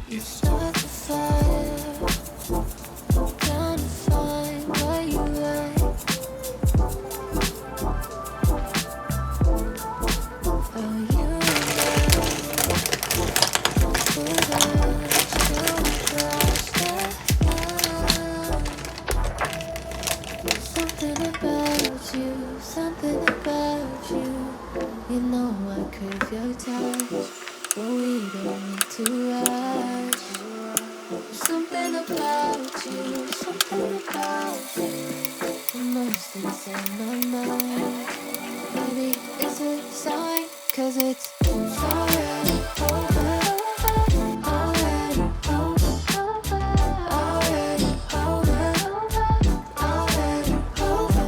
You start the fire, trying to find what you like. Oh, you and something about you, something about you. You know I crave your touch, but we don't need to rush. Something about you, something about you. The most things in my mind. Maybe it's a sign, 'cause it's already over. Already over. Already over. Already over.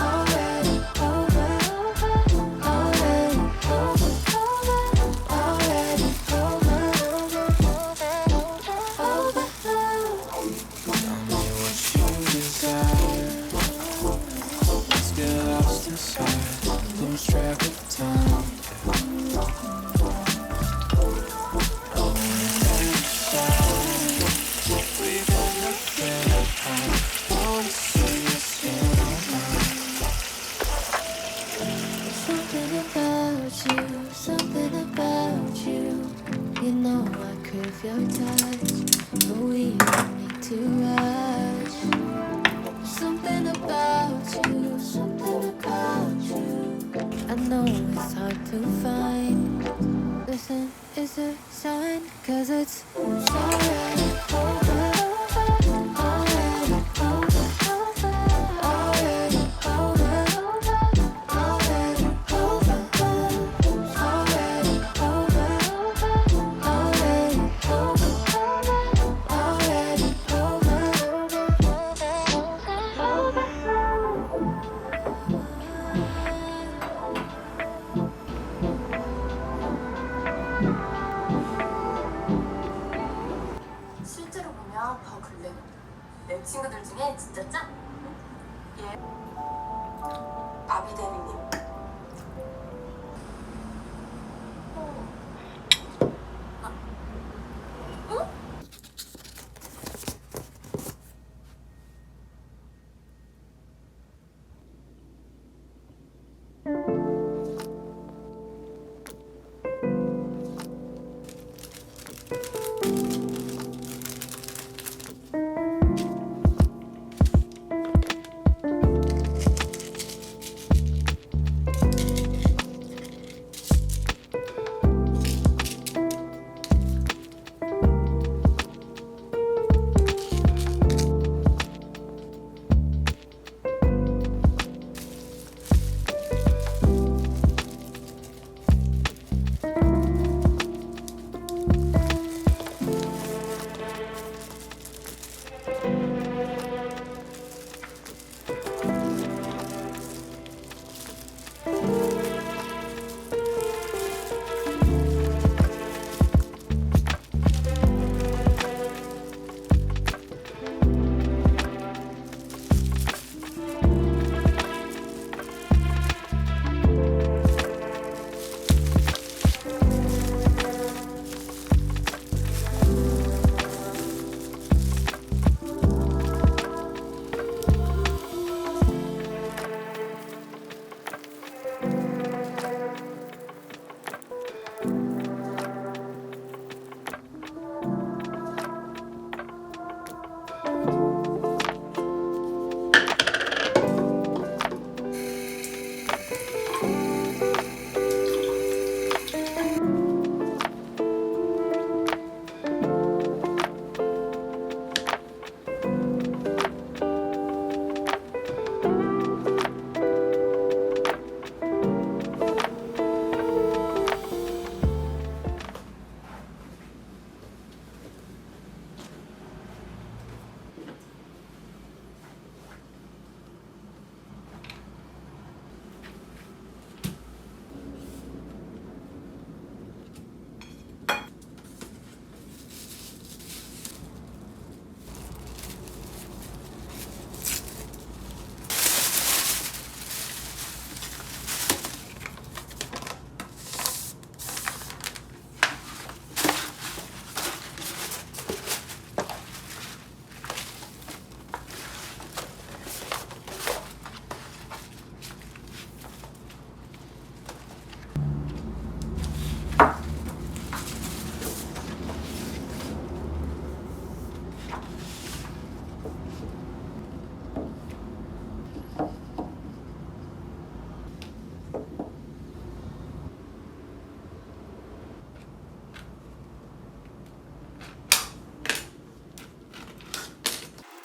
Already over. Already over. Already over. Tell me what you desire. Let's get lost inside, lose track of time. Oh, inside, we got nothing to hide. Wanna see us in our mind. Something about you, something about you. You know I crave your touch, but we don't need to rush. Something about you, something about you. I know it's hard to find. Listen, it's a sign, 'cause it's already over. Already over. Already over. Already over. Already over. Already over. Already 실제로 보면 더 글래. 내 친구들 중에 진짜 짱. 얘 바비 대리님.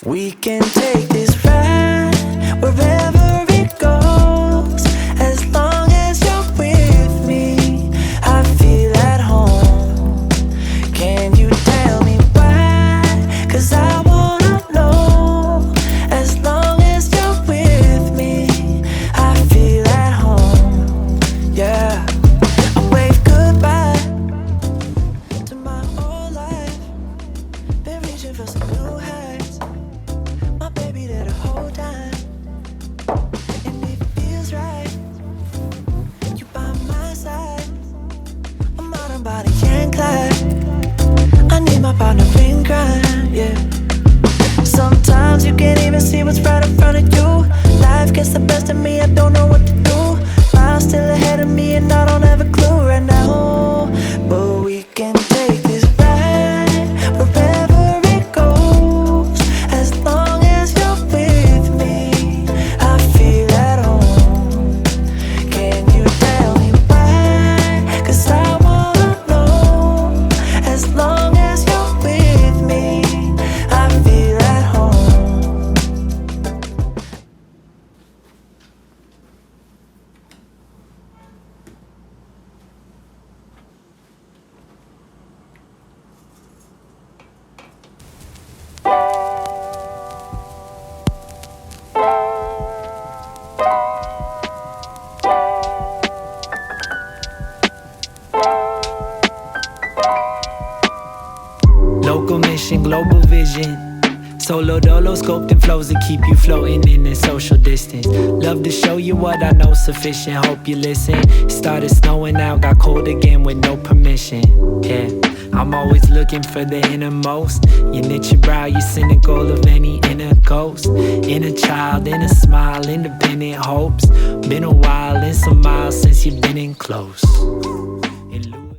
We can take this ride wherever it goes. As long as you're with me, I feel at home. Can you tell me why? 'Cause I wanna know. As long as you're with me, I feel at home. Yeah, I wave goodbye to my old life. Been reaching for some new heights. My baby there the whole time, and it feels right. You by my side. I'm out on body and Clyde. I need my partner in crime, yeah. Sometimes you can't even see what's right in front of you. Life gets the best of me, I don't know what to do. Miles still ahead of me and I don't have a clue right now. But we can take this ride wherever it goes. As long as you're with me, I feel at home. Can you tell me why? 'Cause I wanna know. As long as you're with me, I feel at home. Local mission, global vision. Solo dolo scoped and flows to keep you floating in the social distance. Love to show you what I know sufficient. Hope you listen. Started snowing now, got cold again with no permission. Yeah, I'm always looking for the innermost. You knit your brow, you cynical of any inner ghost. Inner child, inner smile, independent hopes. Been a while and some miles since you've been in close.